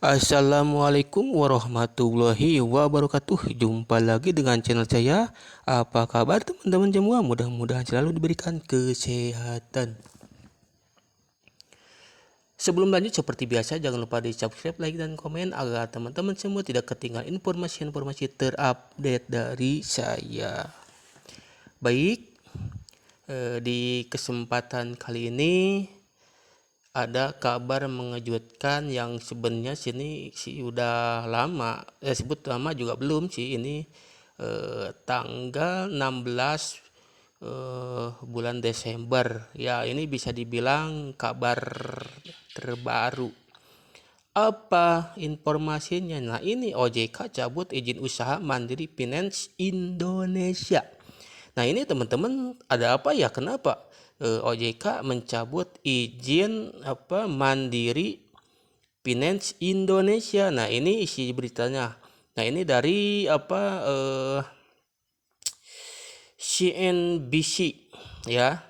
Assalamualaikum warahmatullahi wabarakatuh. Jumpa lagi dengan channel saya. Apa kabar teman-teman semua? Mudah-mudahan selalu diberikan kesehatan. Sebelum lanjut seperti biasa jangan lupa di subscribe, like, dan komen agar teman-teman semua tidak ketinggalan informasi-informasi terupdate dari saya. Baik, di kesempatan kali ini ada kabar mengejutkan yang sebenarnya sini sih udah lama, sebut lama juga belum sih ini, tanggal 16 bulan Desember ya, ini bisa dibilang kabar terbaru. Apa informasinya? Nah, ini OJK cabut izin usaha Mandiri Finance Indonesia. Nah, ini teman-teman ada apa ya? Kenapa OJK mencabut izin Mandiri Finance Indonesia? Nah, ini isi beritanya. Nah, ini dari CNBC ya.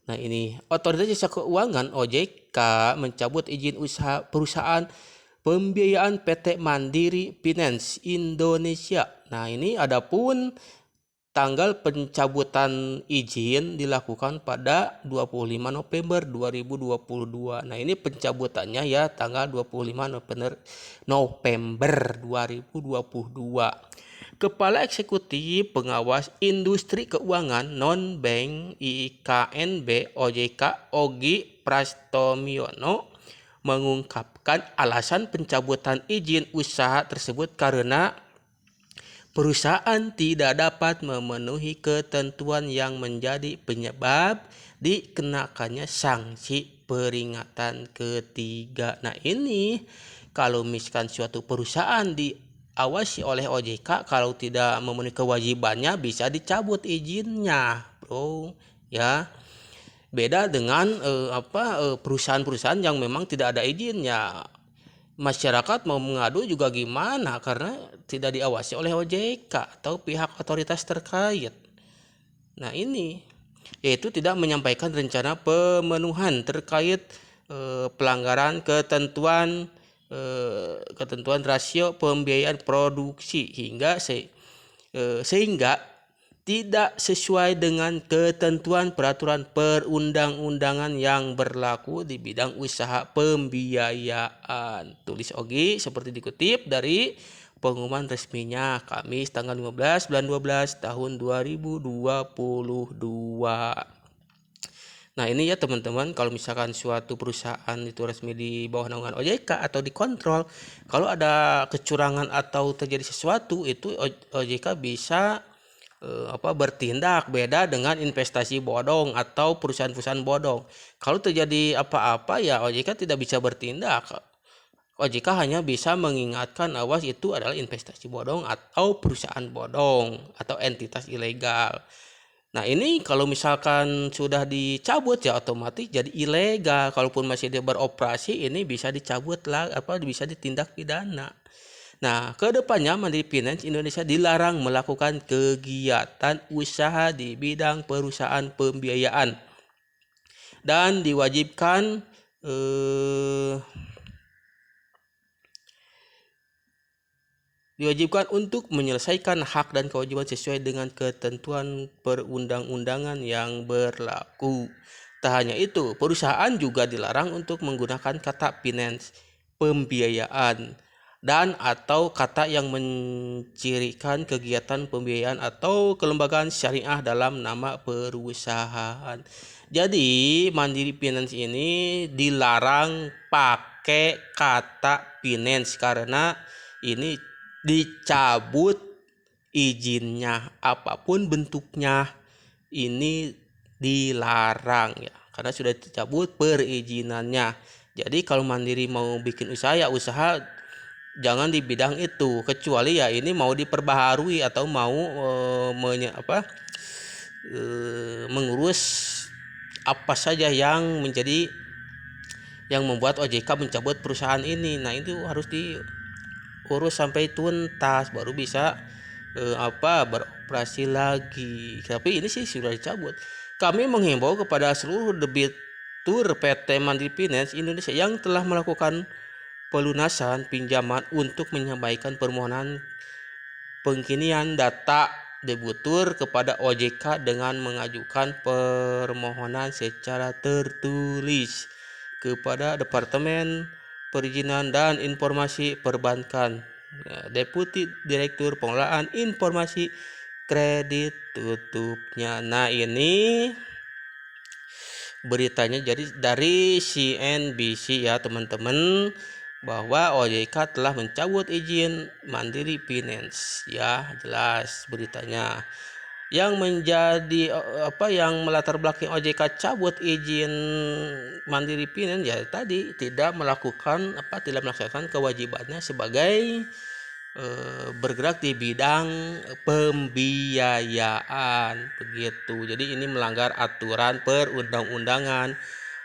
Nah, ini Otoritas Jasa Keuangan OJK mencabut izin usaha perusahaan pembiayaan PT Mandiri Finance Indonesia. Nah, ini adapun tanggal pencabutan izin dilakukan pada 25 November 2022. Nah, ini pencabutannya ya tanggal 25 November 2022. Kepala Eksekutif Pengawas Industri Keuangan Non-Bank IKNB OJK Ogi Prastomyono mengungkapkan alasan pencabutan izin usaha tersebut karena perusahaan tidak dapat memenuhi ketentuan yang menjadi penyebab dikenakannya sanksi peringatan ketiga. Nah, ini kalau misalkan suatu perusahaan diawasi oleh OJK, kalau tidak memenuhi kewajibannya bisa dicabut izinnya, bro. Ya, beda dengan perusahaan-perusahaan yang memang tidak ada izinnya. Masyarakat mau mengadu juga gimana karena tidak diawasi oleh OJK atau pihak otoritas terkait. Nah, ini yaitu tidak menyampaikan rencana pemenuhan terkait pelanggaran ketentuan rasio pembiayaan produksi sehingga tidak sesuai dengan ketentuan peraturan perundang-undangan yang berlaku di bidang usaha pembiayaan. Tulis Ogi seperti dikutip dari pengumuman resminya Kamis tanggal 15 bulan 12 tahun 2022. Nah, ini ya teman-teman, kalau misalkan suatu perusahaan itu resmi di bawah naungan OJK atau dikontrol, kalau ada kecurangan atau terjadi sesuatu itu OJK bisa bertindak. Beda dengan investasi bodong atau perusahaan-perusahaan bodong. Kalau terjadi apa-apa ya OJK tidak bisa bertindak. OJK hanya bisa mengingatkan awas itu adalah investasi bodong atau perusahaan bodong atau entitas ilegal. Nah, ini kalau misalkan sudah dicabut ya otomatis jadi ilegal. Kalaupun masih dia beroperasi ini bisa dicabut lah, bisa ditindak pidana. Nah, kedepannya Mandiri Finance Indonesia dilarang melakukan kegiatan usaha di bidang perusahaan pembiayaan dan diwajibkan untuk menyelesaikan hak dan kewajiban sesuai dengan ketentuan perundang-undangan yang berlaku. Tak hanya itu, perusahaan juga dilarang untuk menggunakan kata finance, pembiayaan, dan atau kata yang mencirikan kegiatan pembiayaan atau kelembagaan syariah dalam nama perusahaan. Jadi Mandiri Finance ini dilarang pakai kata finance karena ini dicabut izinnya, apapun bentuknya ini dilarang ya, karena sudah dicabut perizinannya. Jadi kalau Mandiri mau bikin usaha ya usaha jangan di bidang itu, kecuali ya ini mau diperbaharui atau mau mengurus apa saja yang membuat OJK mencabut perusahaan ini. Nah, itu harus diurus sampai tuntas baru bisa beroperasi lagi. Tapi ini sih sudah dicabut. Kami menghimbau kepada seluruh debitur PT Mandiri Finance Indonesia yang telah melakukan pelunasan pinjaman untuk menyampaikan permohonan pengkinian data debitur kepada OJK dengan mengajukan permohonan secara tertulis kepada Departemen Perizinan dan Informasi Perbankan, Deputi Direktur Pengelolaan Informasi Kredit tutupnya. Nah, ini beritanya jadi dari CNBC ya teman-teman, bahwa OJK telah mencabut izin Mandiri Finance ya, jelas beritanya. Yang menjadi yang melatar belakang OJK cabut izin Mandiri Finance ya tadi tidak melaksanakan kewajibannya sebagai bergerak di bidang pembiayaan begitu. Jadi ini melanggar aturan perundang-undangan,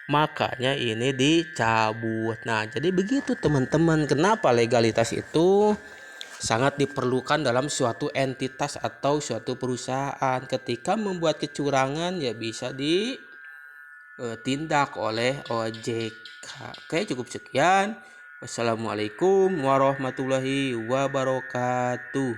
makanya ini dicabut. Nah, jadi begitu teman-teman, kenapa legalitas itu sangat diperlukan dalam suatu entitas atau suatu perusahaan. Ketika membuat kecurangan ya bisa ditindak oleh OJK. Oke, cukup sekian. Wassalamualaikum warahmatullahi wabarakatuh.